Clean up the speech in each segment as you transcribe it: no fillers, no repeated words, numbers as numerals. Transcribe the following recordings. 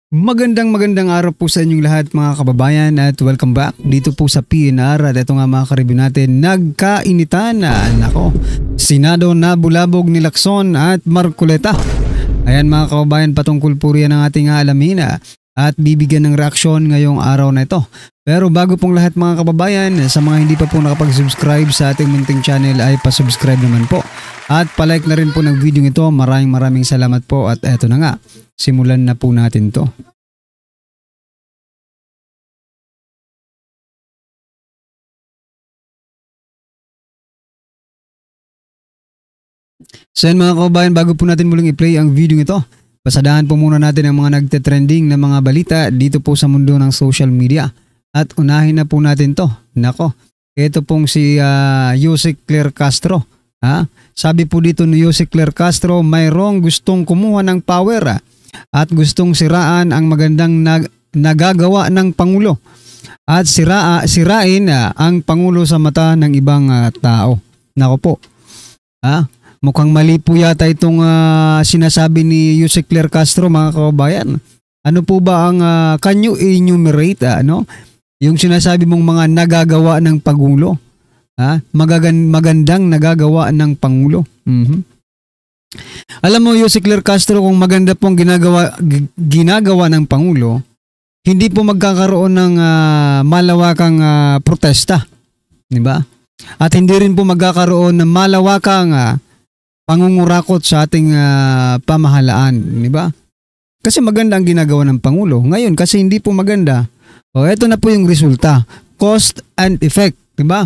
Magandang araw po sa inyong lahat mga kababayan at welcome back dito po sa PNR at ito nga mga ka-review natin, nagkainitan na nako, Senado na bulabog ni Lacson at Marcoleta. Ayan mga kababayan, patungkol po riyan ang ating alamin at bibigyan ng reaksyon ngayong araw na ito. Pero bago pong lahat mga kababayan, sa mga hindi pa po nakapag-subscribe sa ating munting channel ay pa-subscribe naman po. At palike na rin po ng video ito. Maraming salamat po at eto na nga, simulan na po natin to. So yan mga kababayan, bago po natin muling i-play ang video ito, pasadahan po muna natin ang mga nagte-trending na mga balita dito po sa mundo ng social media. At unahin na po natin to. Nako, ito pong si Yusek Claire Castro. Sabi po dito ni Yusek Claire Castro, mayroong gustong kumuha ng power at gustong siraan ang magandang nagagawa ng Pangulo. At sirain ang Pangulo sa mata ng ibang tao. Nako po. Mukhang mali po yata itong sinasabi ni Yusek Claire Castro mga kababayan. Ano po ba ang can you enumerate yung sinasabi mong mga nagagawa ng Pangulo? Magandang nagagawa ng Pangulo. Alam mo Yusek Claire Castro, kung maganda pong ginagawa ng Pangulo, hindi po magkakaroon ng malawakang protesta, di ba? At hindi rin po magkakaroon ng malawakang pangungurakot sa ating pamahalaan, di ba? Kasi maganda ang ginagawa ng Pangulo. Ngayon kasi hindi po maganda. Ito na po yung resulta, cost and effect, di ba?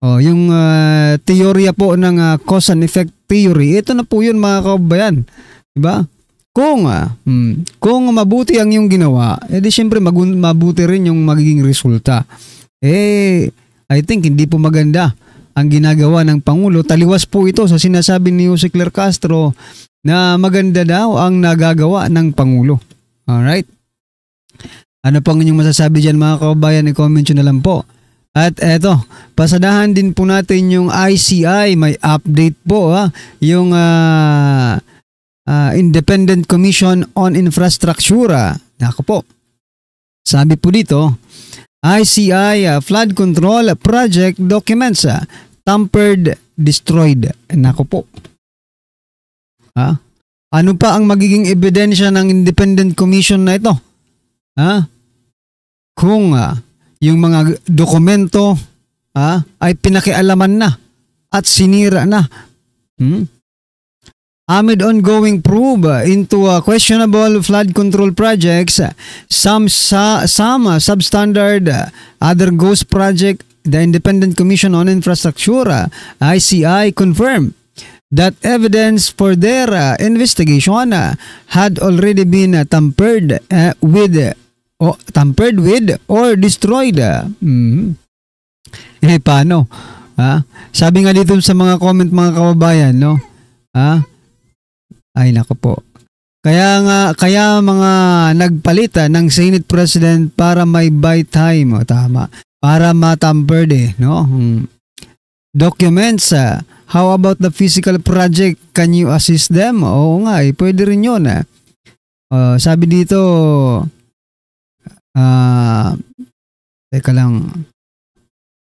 Yung teorya po ng cause and effect theory, ito na po yun mga kababayan, di ba? Kung mabuti ang yung ginawa, edi syempre mabuti rin yung magiging resulta. I think hindi po maganda ang ginagawa ng Pangulo. Taliwas po ito sa sinasabi ni Yusek Claire Castro na maganda daw ang nagagawa ng Pangulo. Alright? Ano pang inyong masasabi dyan mga kababayan? I-comment nyo na lang po. At eto, pasadahan din po natin yung ICI. May update po yung Independent Commission on Infrastructure. Nako po. Sabi po dito, ICI flood control project documents tampered, destroyed. Nako po. Ano pa ang magiging ebidensya ng Independent Commission na ito? Kung yung mga dokumento ay pinakialaman na at sinira na. Amid ongoing probe into questionable flood control projects, some substandard, other ghost project, the Independent Commission on Infrastructure, ICI, confirmed that evidence for their investigation had already been tampered with or destroyed. Paano? Sabi nga dito sa mga comment mga kababayan, no? Ay nako po. Kaya mga nagpalit ng Senate President para may buy time, tama. Para ma-tampered no? Documents, how about the physical project? Can you assist them? Oo nga, pwede rin yun. Sabi dito, teka lang.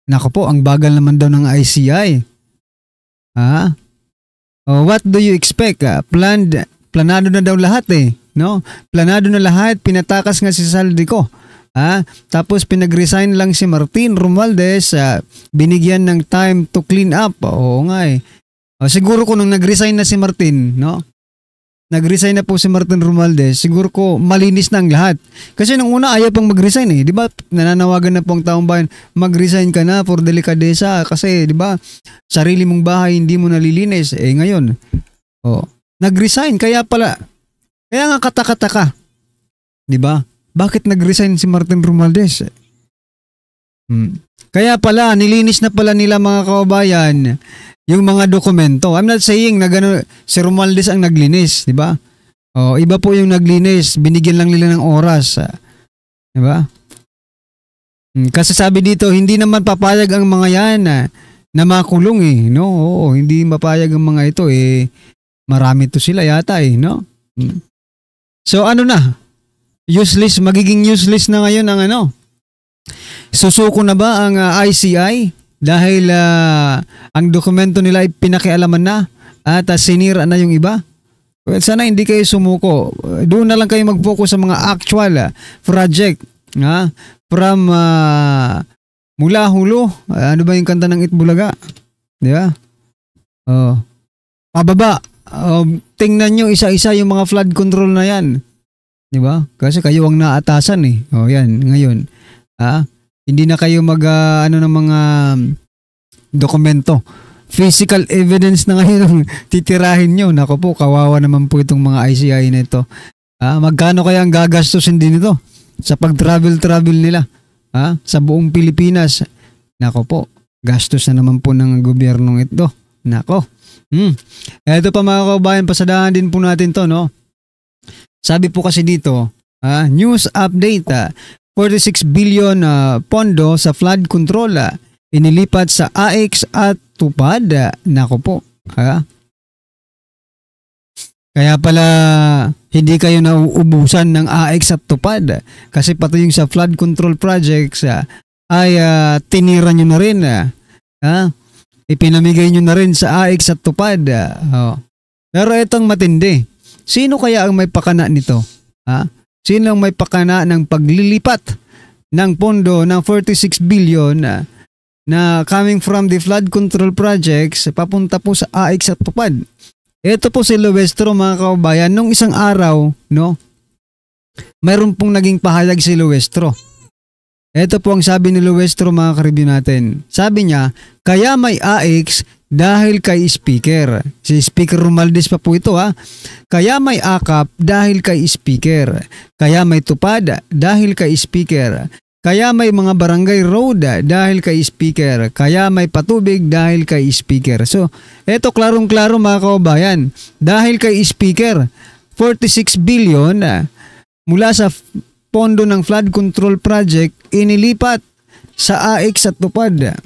Nako po, ang bagal naman daw ng ICI. What do you expect? Planado na daw lahat no? Planado na lahat, pinatakas nga si Saldico. Tapos pinag-resign lang si Martin Romualdez, binigyan ng time to clean up. Oo nga siguro kung nung nag-resign na si Martin, no? Nag-resign na po si Martin Romualdez, siguro ko malinis na ang lahat. Kasi nung una ayaw pang mag-resign di ba? Nananawagan na po ang taong bayan, mag-resign ka na for delikadesa kasi di ba? Sarili mong bahay hindi mo nalilinis. Ngayon, nag-resign kaya nga kataka-taka. Di ba? Bakit nag-resign si Martin Romualdez? Kaya pala, nilinis na pala nila mga kababayan yung mga dokumento. I'm not saying na gano'n, si Romualdez ang naglinis, di ba? Iba po yung naglinis, binigyan lang nila ng oras. Di ba? Kasi sabi dito, hindi naman papayag ang mga yan na makulong no? Oo, hindi mapayag ang mga ito marami to sila yata no? So ano na? Useless, magiging useless na ngayon ang ano. Susuko na ba ang ICI dahil ang dokumento nila ay pinakialaman na at sinira na yung iba? Well, sana hindi kayo sumuko. Doon na lang kayo mag-focus sa mga actual project. From mula hulo. Ano ba yung kanta ng Itbulaga? Di ba? Pababa. Tingnan nyo isa-isa yung mga flood control na yan. Di ba? Kasi kayo ang naatasan eh. Yan, ngayon. Hindi na kayo ng mga dokumento. Physical evidence na ngayon ang titirahin nyo. Naku po, kawawa naman po itong mga ICI na ito. Magkano kaya ang gagastusin din ito sa pag-travel nila? Sa buong Pilipinas. Naku po, gastos na naman po ng gobyernong ito. Naku. Ito pa mga kabayan, pasadahan din po natin to, no? Sabi po kasi dito, news update, 46 billion pondo sa flood control inilipat sa AX at Tupad. Nako po. Kaya pala hindi kayo nauubusan ng AX at Tupad kasi pati yung sa flood control projects ay tinira nyo na rin. Ipinamigay nyo na rin sa AX at Tupad. Pero itong matindi. Sino kaya ang may pakana nito? Sino ang may pakana ng paglilipat ng pondo ng 46 billion na coming from the flood control projects papunta po sa AX at Tupad? Ito po si Luestro mga kababayan. Nung isang araw, no, mayroon pong naging pahayag si Luestro. Ito po ang sabi ni Luestro mga karibyo natin. Sabi niya, kaya may AX dahil kay Speaker. Si Speaker Romualdez pa po ito Kaya may AKAP dahil kay Speaker. Kaya may Tupad dahil kay Speaker. Kaya may mga barangay road dahil kay Speaker. Kaya may patubig dahil kay Speaker. So, eto klarong-klaro mga kababayan. Dahil kay Speaker, 46 billion mula sa pondo ng flood control project inilipat sa AX at Tupad.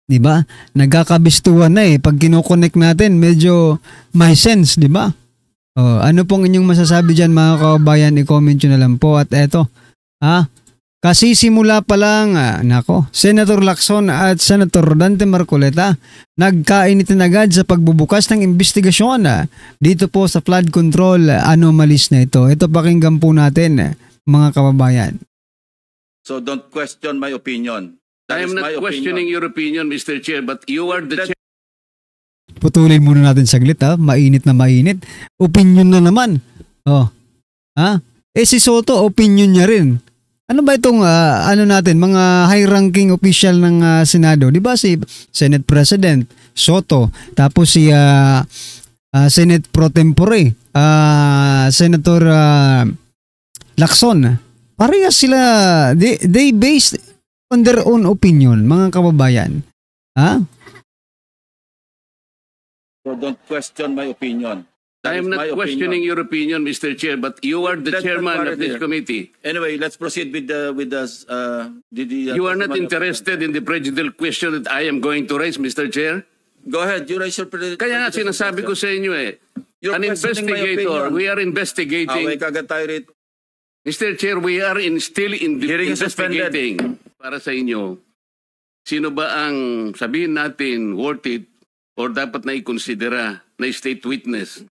Diba? Nagkakabistuhan na pag kino-connect natin, medyo may sense, diba? Ano pong inyong masasabi dyan mga kababayan? I-comment nyo na lang po. At eto, kasi simula pa lang, Senator Lacson at Senator Rodante Marcoleta nagkainitin agad sa pagbubukas ng investigasyon dito po sa flood control anomalies na ito. Ito pakinggan po natin mga kababayan. So don't question my opinion. I am not questioning your opinion, Mr. Chair, but you are the chair. Putulin muna natin saglit Mainit na mainit. Opinion na naman. Si Soto, opinion niya rin. Ano ba itong mga high-ranking official ng Senado? Di ba si Senate President Soto, tapos si Senate Pro Tempore, Senator Lacson. Parehas sila, they based on their own opinion, mga kababayan. So don't question my opinion. I am not questioning your opinion, Mr. Chair, but you are the chairman of this committee. Anyway, let's proceed with the You are not interested in the prejudicial question that I am going to raise, Mr. Chair? Go ahead, you raise your Kaya nga sinasabi ko sa inyo an investigator, we are investigating. Mr. Chair, we are still investigating para sa inyo. Sino ba ang sabihin natin worth it or dapat na ikonsidera na state witness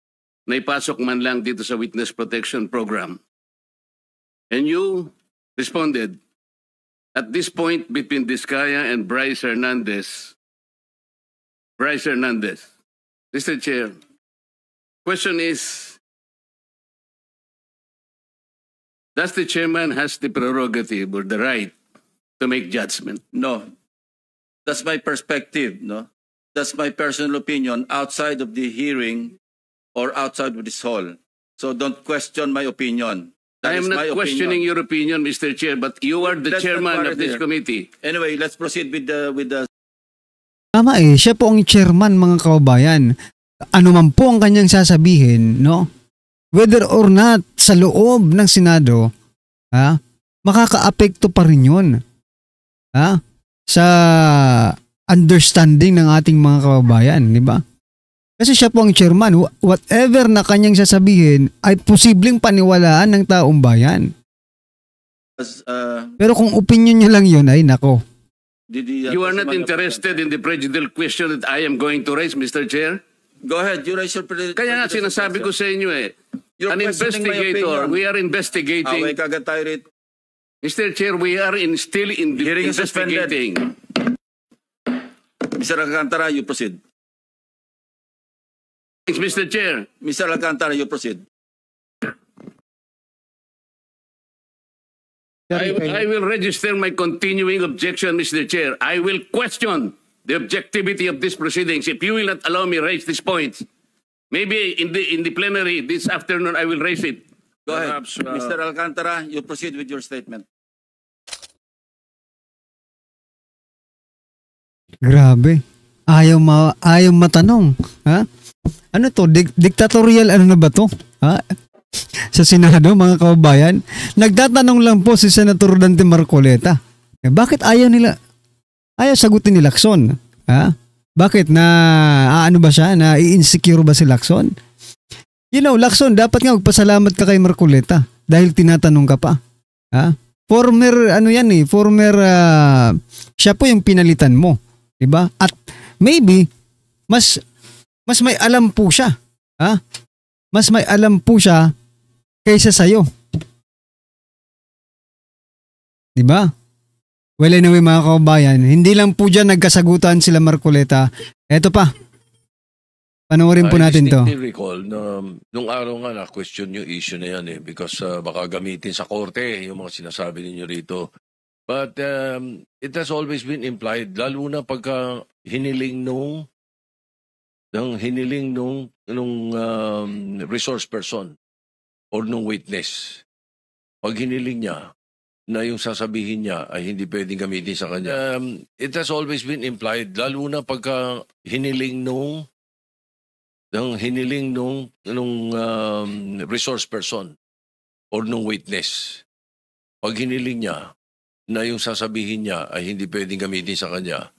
na ipasok man lang dito sa Witness Protection Program? And you responded, at this point between Diskaya and Bryce Hernandez, Mr. Chair, question is, does the chairman has the prerogative or the right to make judgment? No. That's my perspective, no? That's my personal opinion outside of the hearing or outside of this hall. So don't question my opinion. I am not questioning your opinion, Mr. Chair, but you are the chairman of this committee. Anyway, let's proceed with the Tama siya po ang chairman mga kababayan. Ano man po ang kanyang sasabihin, no? Whether or not sa loob ng Senado, makakaapekto pa rin yun. Sa understanding ng ating mga kababayan, di ba? Kasi siya po ang chairman. Whatever na kanyang sasabihin ay posibleng paniwalaan ng taong bayan. Pero kung opinion niya lang yun, ay nako. You are not interested in the prejudicial question that I am going to raise, Mr. Chair? Go ahead, you raise your prejudicial Kaya nga sinasabi ko sa inyo You're an questioning my investigator, opinion. we are investigating. Away kagad tayo rito. Mr. Chair, we are still Hearing is investigating. Mr. Alcantara, you proceed. Thanks, Mr. Chair. Mr. Alcantara, you proceed. I will register my continuing objection, Mr. Chair. I will question the objectivity of these proceedings if you will not allow me raise these points. Maybe in the plenary this afternoon I will raise it. Go ahead. Perhaps, Mr. Alcantara, you proceed with your statement. Grabe. Ayaw matanong. Ha? Ano to? Dictatorial ano na ba to? Ha? Sa Senado, mga kababayan, nagtatanong lang po si Senator Dante Marcoleta. Bakit ayaw sagutin ni Lacson? Ha? Bakit ano ba siya? Na i-insecure ba si Lacson? You know, Lacson, dapat nga magpasalamat ka kay Marcoleta dahil tinatanong ka pa. Ha? Former siya po yung pinalitan mo, 'di ba? At maybe mas may alam po siya. Ha? Mas may alam po siya kaysa sa'yo. Diba? Well, anyway mga kababayan, hindi lang po dyan nagkasagutan sila Marcoleta. Eto pa. Panoorin po natin to. I distinctly recall na nung araw nga na-question yung issue na yan because baka gamitin sa korte yung mga sinasabi ninyo rito. But it has always been implied, lalo na pagka hiniling nung resource person or nung witness. Pag hiniling niya na yung sasabihin niya ay hindi pwedeng gamitin sa kanya. It has always been implied, lalo na pagka hiniling nung resource person or nung witness. Pag hiniling niya na yung sasabihin niya ay hindi pwedeng gamitin sa kanya,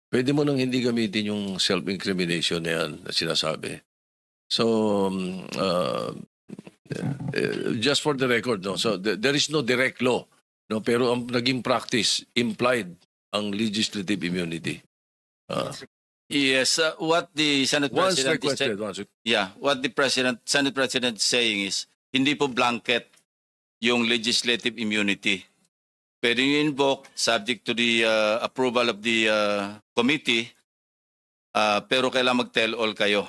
pwede mo nang hindi gamitin yung self-incrimination na yan na sinasabi. So, just for the record, no? So there is no direct law, no? Pero ang naging practice implied ang legislative immunity. Yes, what the Senate Once President requested, what the Senate President is saying is hindi po blanket yung legislative immunity. Pwede yung invoke subject to the approval of the committee, pero kailangan mag-tell all kayo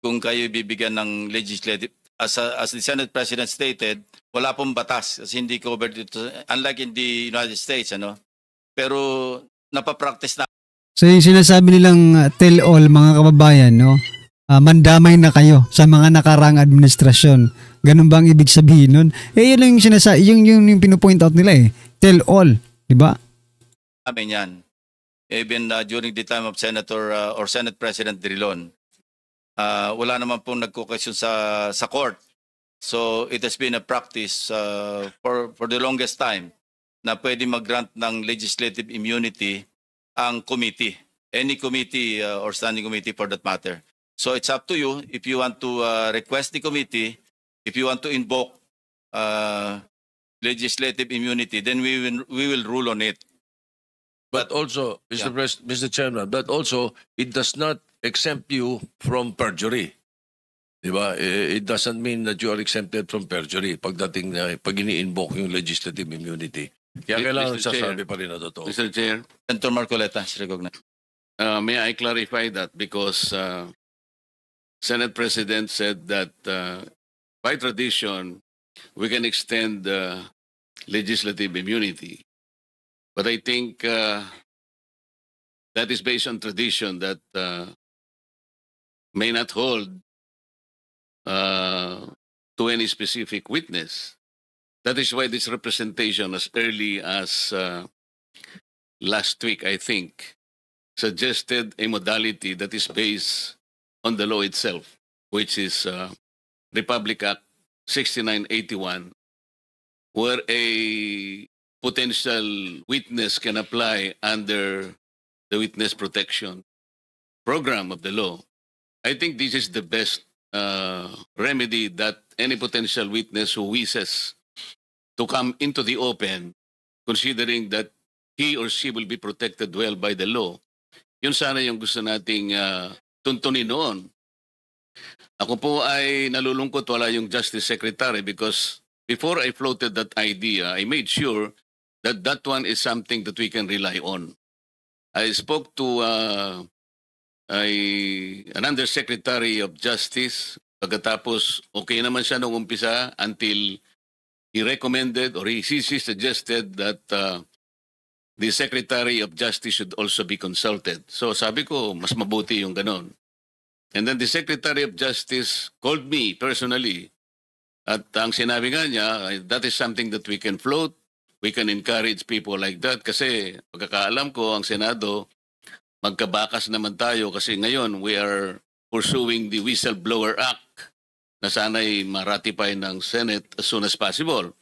kung kayo bibigyan ng legislative. As the Senate President stated, wala pong batas kasi hindi covered dito, unlike in the United States, ano? Pero napapractice na. So yung sinasabi nilang tell all mga kababayan, no? Mandamay na kayo sa mga nakarang administrasyon. Ganun ba ang ibig sabihin nun? Yun lang yung sinasabi, yung pinupoint out nila Tell all, di ba? Amin yan. Even during the time of Senator or Senate President Drilon, wala naman pong nagko-question sa court. So it has been a practice for the longest time na pwede mag-grant ng legislative immunity ang committee, any committee or standing committee for that matter. So it's up to you if you want to request the committee, if you want to invoke legislative immunity, then we will rule on it. But also, Mr. Chairman, but also it does not exempt you from perjury. Diba? It doesn't mean that you are exempted from perjury pagdating na pag ini-invoke yung legislative immunity. Kaya kailangan sasabi pa rin na totoo. Mr. Chair, Senator Marcoleta, recognized. may I clarify that because Senate President said that by tradition, we can extend legislative immunity. But I think that is based on tradition that may not hold to any specific witness. That is why this representation, as early as last week, I think, suggested a modality that is based on the law itself, which is Republic Act 6981, where a potential witness can apply under the witness protection program of the law. I think this is the best remedy that any potential witness who wishes to come into the open, considering that he or she will be protected well by the law. Yun sana yung gusto nating tuntunin noon. Ako po ay nalulungkot wala yung Justice Secretary because before I floated that idea, I made sure that that one is something that we can rely on. I spoke to an Undersecretary of Justice. Pagkatapos, okay naman siya nung umpisa until he recommended or he suggested that the Secretary of Justice should also be consulted. So sabi ko, mas mabuti yung ganon. And then the Secretary of Justice called me personally. At ang sinabi nga niya, that is something that we can float. We can encourage people like that. Kasi pagkakaalam ko, ang Senado, magkabakas naman tayo kasi ngayon we are pursuing the Whistleblower Act na sana'y ma-ratify ng Senate as soon as possible.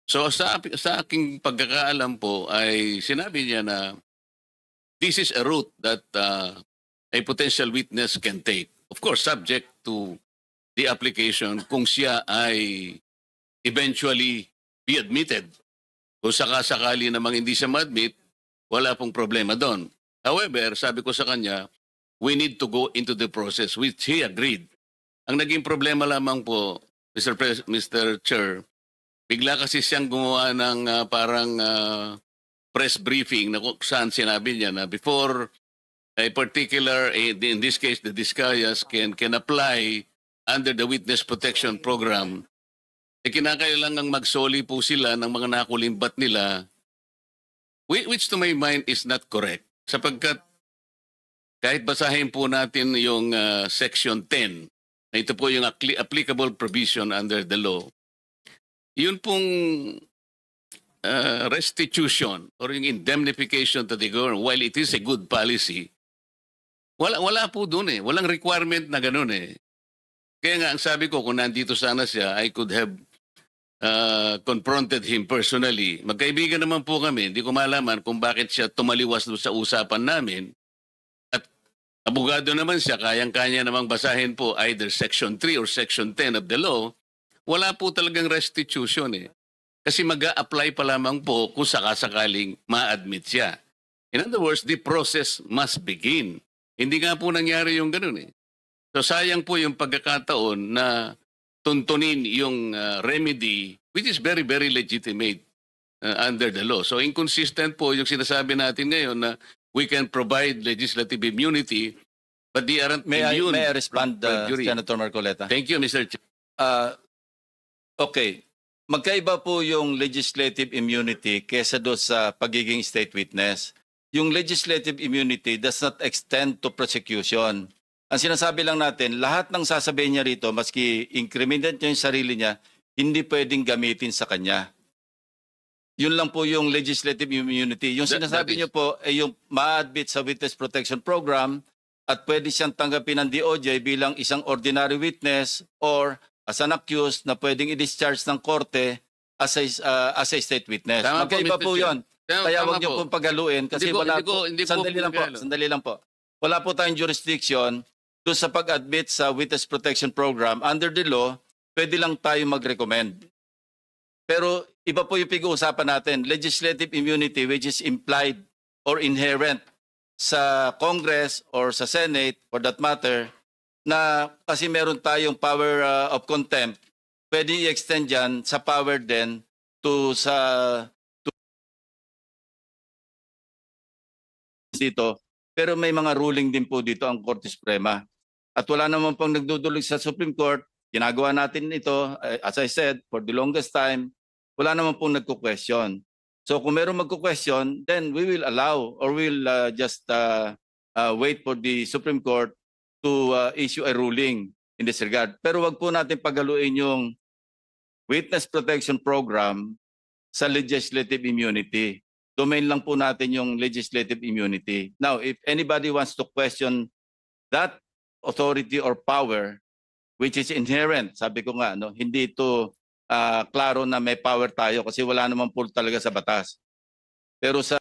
So sa aking pagkakaalam po ay sinabi niya na this is a route that a potential witness can take. Of course, subject to the application kung siya ay eventually be admitted. Kung sakasakali namang hindi siya ma-admit, wala pong problema doon. However, sabi ko sa kanya, we need to go into the process, which he agreed. Ang naging problema lamang po, Mr. Chair, bigla kasi siyang gumawa ng parang press briefing na kung saan sinabi niya na before a particular, in this case, the Discayas can apply under the Witness Protection Program, kinakailangang magsoli po sila ng mga nakulimbat nila, which to my mind is not correct. Sapagkat kahit basahin po natin yung Section 10, na ito po yung applicable provision under the law, yun pong restitution or yung indemnification to the government, while it is a good policy, wala po doon eh. Walang requirement na gano'n eh. Kaya nga, ang sabi ko, kung nandito sana siya, I could have confronted him personally. Magkaibigan naman po kami. Hindi ko malaman kung bakit siya tumaliwas doon sa usapan namin. At abogado naman siya, kayang-kanya namang basahin po either Section 3 or Section 10 of the law. Wala po talagang restitution eh. Kasi mag-a-apply pa lamang po kung sakasakaling ma-admit siya. In other words, the process must begin. Hindi nga po nangyari yung ganun eh. So sayang po yung pagkakataon na tuntunin yung remedy which is very, very legitimate under the law. So inconsistent po yung sinasabi natin ngayon na we can provide legislative immunity but they aren't immune. May I respond, Senator Marcoleta? Thank you, Mr. Chair. Okay. Magkaiba po yung legislative immunity kesa doon sa pagiging state witness. Yung legislative immunity does not extend to prosecution. Ang sinasabi lang natin, lahat ng sasabihin niya rito, maski incriminate niya yung sarili niya, hindi pwedeng gamitin sa kanya. Yun lang po yung legislative immunity. Yung sinasabi niyo po ay yung ma-admit sa Witness Protection Program at pwede siyang tanggapin ng DOJ bilang isang ordinary witness or as an accused na pwedeng i-discharge ng korte as a state witness. Magkaiba po yun. Kaya huwag niyo pong paghaluin kasi sandali lang po. Wala po tayong jurisdiction doon sa pag-admit sa Witness Protection Program. Under the law, pwede lang tayo mag-recommend. Pero iba po yung pag-uusapan natin, legislative immunity which is implied or inherent sa Congress or sa Senate for that matter, na kasi meron tayong power of contempt, pwede i-extend yan sa power din to dito. Pero may mga ruling din po dito ang Korte Suprema. At wala naman pong nagdudulog sa Supreme Court. Ginagawa natin ito, as I said, for the longest time, wala naman pong nagko-question. So kung meron magko-question, then we will allow or we'll just wait for the Supreme Court to issue a ruling in this regard. Pero wag po natin paghaluin yung Witness Protection Program sa legislative immunity. Domain lang po natin yung legislative immunity. Now, if anybody wants to question that authority or power, which is inherent, sabi ko nga, no, hindi ito klaro na may power tayo kasi wala naman po talaga sa batas. Pero sa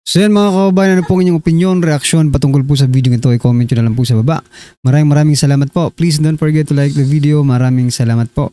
So yan mga kababayan, ano po ang inyong opinion, reaksyon patungkol po sa video ito, i-comment nyo na lang po sa baba. Maraming salamat po. Please don't forget to like the video. Maraming salamat po.